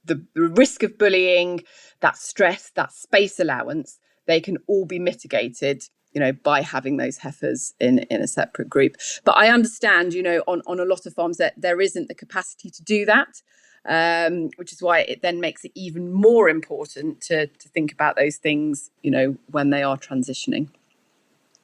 the risk of bullying, that stress, that space allowance, they can all be mitigated, by having those heifers in a separate group. But I understand, on a lot of farms that there isn't the capacity to do that, which is why it then makes it even more important to think about those things, when they are transitioning.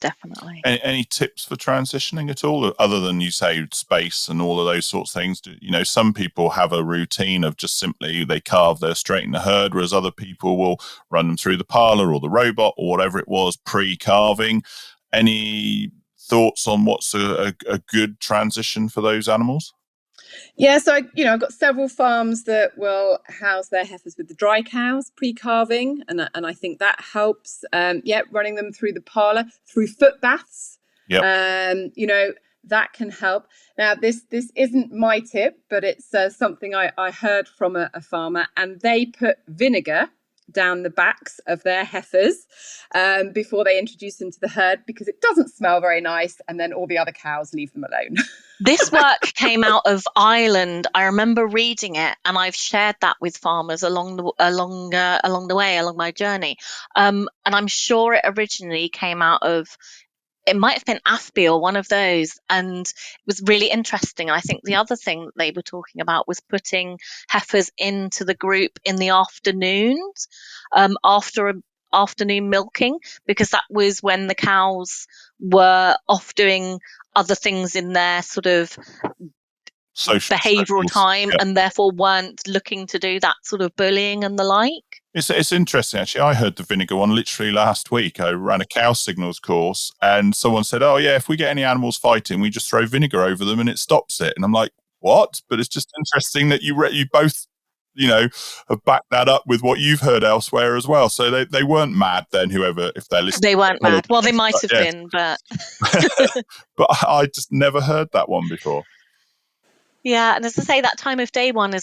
Definitely. Any tips for transitioning at all, other than you say space and all of those sorts of things? Some people have a routine of just simply they calve their straight in the herd, whereas other people will run them through the parlour or the robot or whatever it was pre-calving. Any thoughts on what's a good transition for those animals? Yeah, so I've got several farms that will house their heifers with the dry cows pre-calving, and I think that helps. Running them through the parlour, through foot baths. Yep. That can help. Now, this isn't my tip, but it's something I heard from a farmer, and they put vinegar down the backs of their heifers before they introduce them to the herd, because it doesn't smell very nice, and then all the other cows leave them alone. This work came out of Ireland. I remember reading it, and I've shared that with farmers along the way, along my journey. And I'm sure it originally came out of, it might have been AFBI or one of those, and it was really interesting. I think the other thing that they were talking about was putting heifers into the group in the afternoons, after afternoon milking, because that was when the cows were off doing other things in their sort of social behavioural circles. time, Yep. and therefore weren't looking to do that sort of bullying and the like. It's interesting, actually. I heard the vinegar one literally last week. I ran a cow signals course, and someone said, oh, yeah, if we get any animals fighting, we just throw vinegar over them and it stops it. And I'm like, what? But it's just interesting that you both, have backed that up with what you've heard elsewhere as well. So they weren't mad then, whoever, if they're listening. They weren't mad. Well, they might have been, but... But I just never heard that one before. Yeah, and as I say, that time of day one, I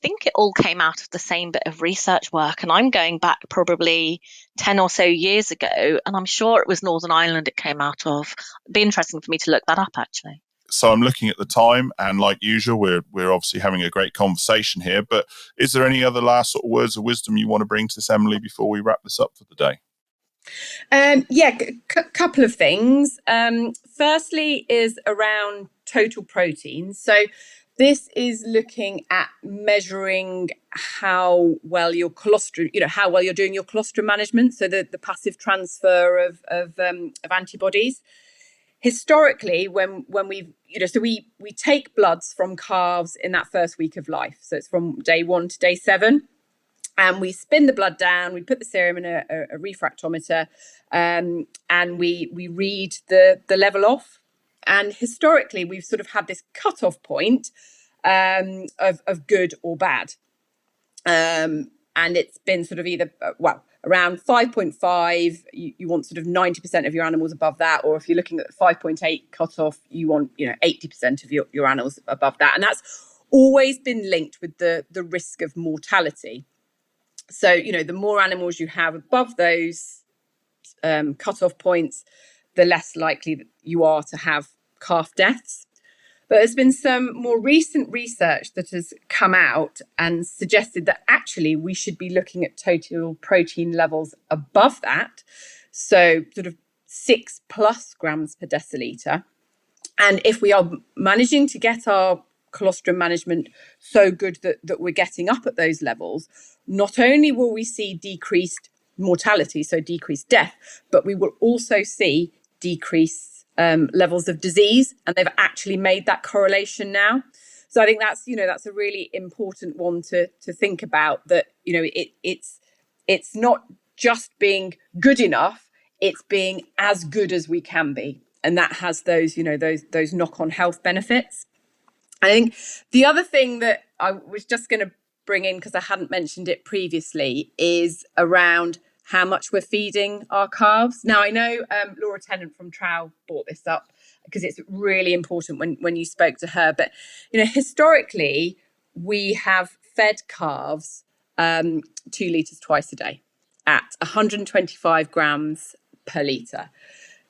think it all came out of the same bit of research work, and I'm going back probably 10 or so years ago, and I'm sure it was Northern Ireland it came out of. It'd be interesting for me to look that up, actually. so I'm looking at the time, and like usual, we're obviously having a great conversation here. But is there any other last sort of words of wisdom you want to bring to this, Emily, before we wrap this up for the day? Couple of things. Firstly is around total protein. So this is looking at measuring how well your colostrum, how well you're doing your colostrum management. So the passive transfer of antibodies. Historically, when we've, so we take bloods from calves in that first week of life. So it's from day 1 to day 7. And we spin the blood down, we put the serum in a refractometer, and we read the level off. And historically, we've sort of had this cutoff point of good or bad. And it's been sort of either, around 5.5, you want sort of 90% of your animals above that. Or if you're looking at the 5.8 cutoff, you want 80% of your animals above that. And that's always been linked with the risk of mortality. So, the more animals you have above those cutoff points, the less likely that you are to have calf deaths. But there's been some more recent research that has come out and suggested that actually we should be looking at total protein levels above that. So sort of 6+ grams per deciliter. And if we are managing to get our colostrum management so good that we're getting up at those levels, not only will we see decreased mortality, so decreased death, but we will also see decreased levels of disease. And they've actually made that correlation now. So I think that's a really important one to think about, that it's not just being good enough, it's being as good as we can be, and that has those those knock-on health benefits. I think the other thing that I was just going to bring in, because I hadn't mentioned it previously, is around how much we're feeding our calves. Now, I know Laura Tennant from Trow brought this up because it's really important when you spoke to her. But, historically, we have fed calves 2 litres twice a day at 125 grams per litre.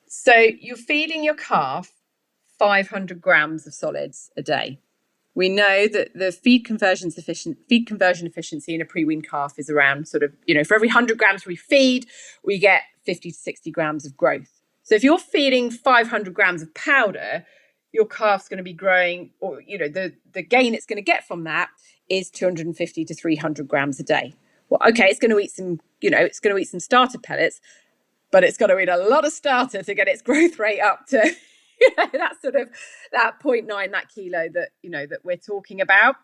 So you're feeding your calf 500 grams of solids a day. We know that the feed conversion efficiency in a pre-weaned calf is around sort of, for every 100 grams we feed, we get 50 to 60 grams of growth. So if you're feeding 500 grams of powder, your calf's going to be growing, or, the gain it's going to get from that is 250 to 300 grams a day. Well, okay, it's going to eat some starter pellets, but it's got to eat a lot of starter to get its growth rate up to that sort of that 0.9, that kilo that we're talking about.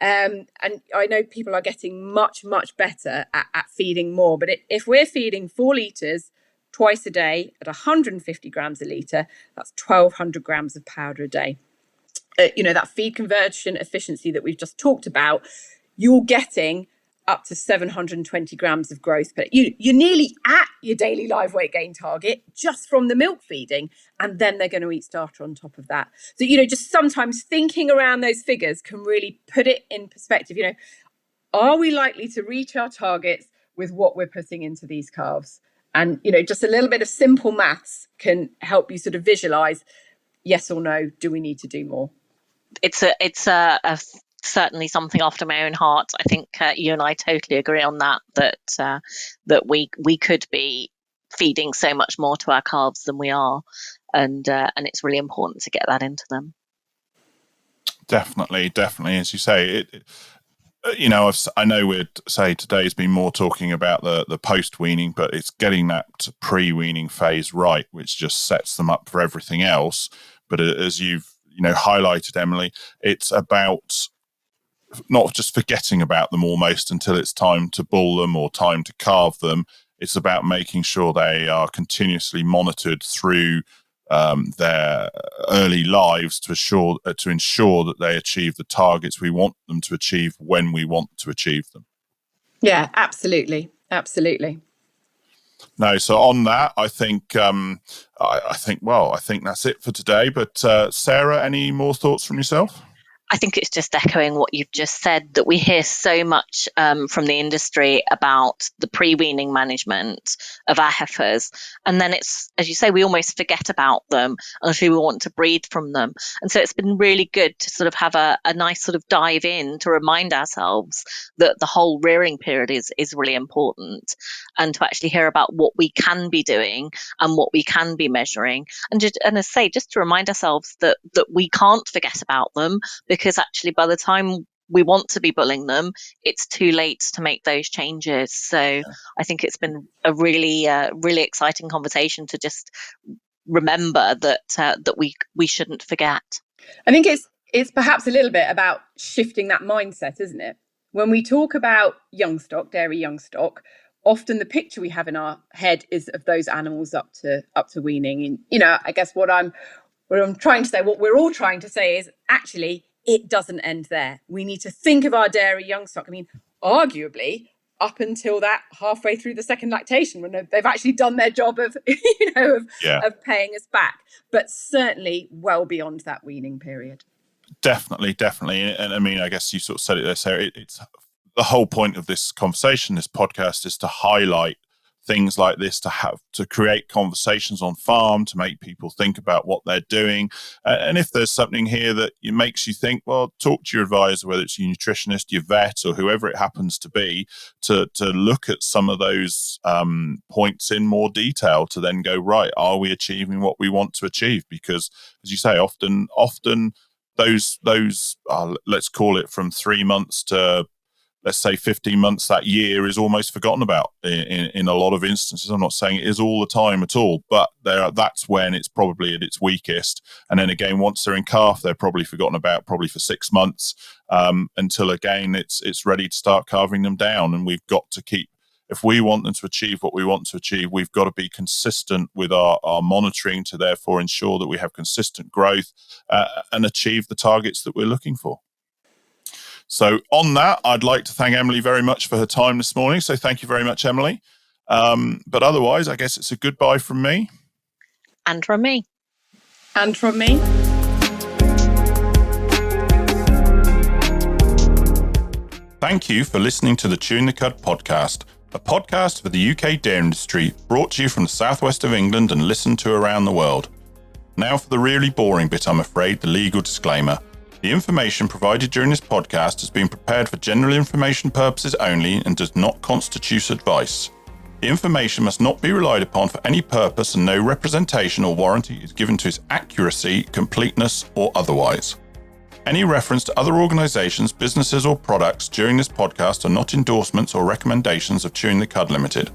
And I know people are getting much, much better at feeding more. But if we're feeding 4 litres twice a day at 150 grams a litre, that's 1,200 grams of powder a day. That feed conversion efficiency that we've just talked about, you're getting up to 720 grams of growth. But you're nearly at your daily live weight gain target just from the milk feeding. And then they're going to eat starter on top of that. So, just sometimes thinking around those figures can really put it in perspective. Are we likely to reach our targets with what we're putting into these calves? And, just a little bit of simple maths can help you sort of visualize, yes or no, do we need to do more? It's a certainly something after my own heart. I think you and I totally agree on that we could be feeding so much more to our calves than we are, and it's really important to get that into them. Definitely, as you say, I know we'd say today's been more talking about the post-weaning, but it's getting that pre-weaning phase right, which just sets them up for everything else. But as you've highlighted, Emily, it's about not just forgetting about them almost until it's time to bull them or time to calve them. It's about making sure they are continuously monitored through their early lives to ensure that they achieve the targets we want them to achieve when we want to achieve them. Yeah, absolutely. No, so on that, I think I think that's it for today. But Sarah, any more thoughts from yourself? I think it's just echoing what you've just said, that we hear so much from the industry about the pre-weaning management of our heifers. And then it's, as you say, we almost forget about them unless we want to breed from them. And so it's been really good to sort of have a nice sort of dive in to remind ourselves that the whole rearing period is really important, and to actually hear about what we can be doing and what we can be measuring. And as I say, just to remind ourselves that we can't forget about them, because actually by the time we want to be bulling them, it's too late to make those changes. So I think it's been a really, really exciting conversation to just remember that we shouldn't forget. I think it's perhaps a little bit about shifting that mindset, isn't it? When we talk about young stock, dairy young stock, often the picture we have in our head is of those animals up to weaning. And I guess what I'm trying to say, what we're all trying to say, is actually it doesn't end there. We need to think of our dairy young stock. I mean, arguably up until that halfway through the second lactation, when they've actually done their job of paying us back, but certainly well beyond that weaning period. Definitely. And I mean, I guess you sort of said it there, Sarah. It's the whole point of this conversation, this podcast, is to highlight things like this, to create conversations on farm, to make people think about what they're doing. And if there's something here that makes you think, well, talk to your advisor, whether it's your nutritionist, your vet, or whoever it happens to be, to look at some of those points in more detail, to then go, right, are we achieving what we want to achieve? Because, as you say, often those let's call it from 3 months to, let's say, 15 months, that year is almost forgotten about in a lot of instances. I'm not saying it is all the time at all, but that's when it's probably at its weakest. And then again, once they're in calf, they're probably forgotten about, probably for 6 months, until again it's ready to start carving them down. And we've got to keep, if we want them to achieve what we want to achieve, we've got to be consistent with our monitoring, to therefore ensure that we have consistent growth and achieve the targets that we're looking for. So on that, I'd like to thank Emily very much for her time this morning. So thank you very much, Emily. But otherwise, I guess it's a goodbye from me. And from me. And from me. Thank you for listening to the Chewing the Cud podcast, a podcast for the UK dairy industry, brought to you from the southwest of England and listened to around the world. Now for the really boring bit, I'm afraid, the legal disclaimer. The information provided during this podcast has been prepared for general information purposes only and does not constitute advice. The information must not be relied upon for any purpose, and no representation or warranty is given to its accuracy, completeness, or otherwise. Any reference to other organisations, businesses, or products during this podcast are not endorsements or recommendations of Chewing the Cud Limited.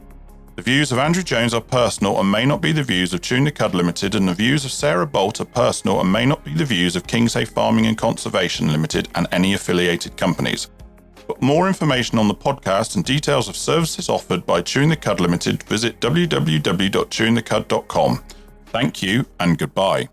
The views of Andrew Jones are personal and may not be the views of Chewing the Cud Limited, and the views of Sarah Bolt are personal and may not be the views of Kingshay Farming and Conservation Limited and any affiliated companies. For more information on the podcast and details of services offered by Chewing the Cud Limited, visit www.chewingthecud.com. Thank you and goodbye.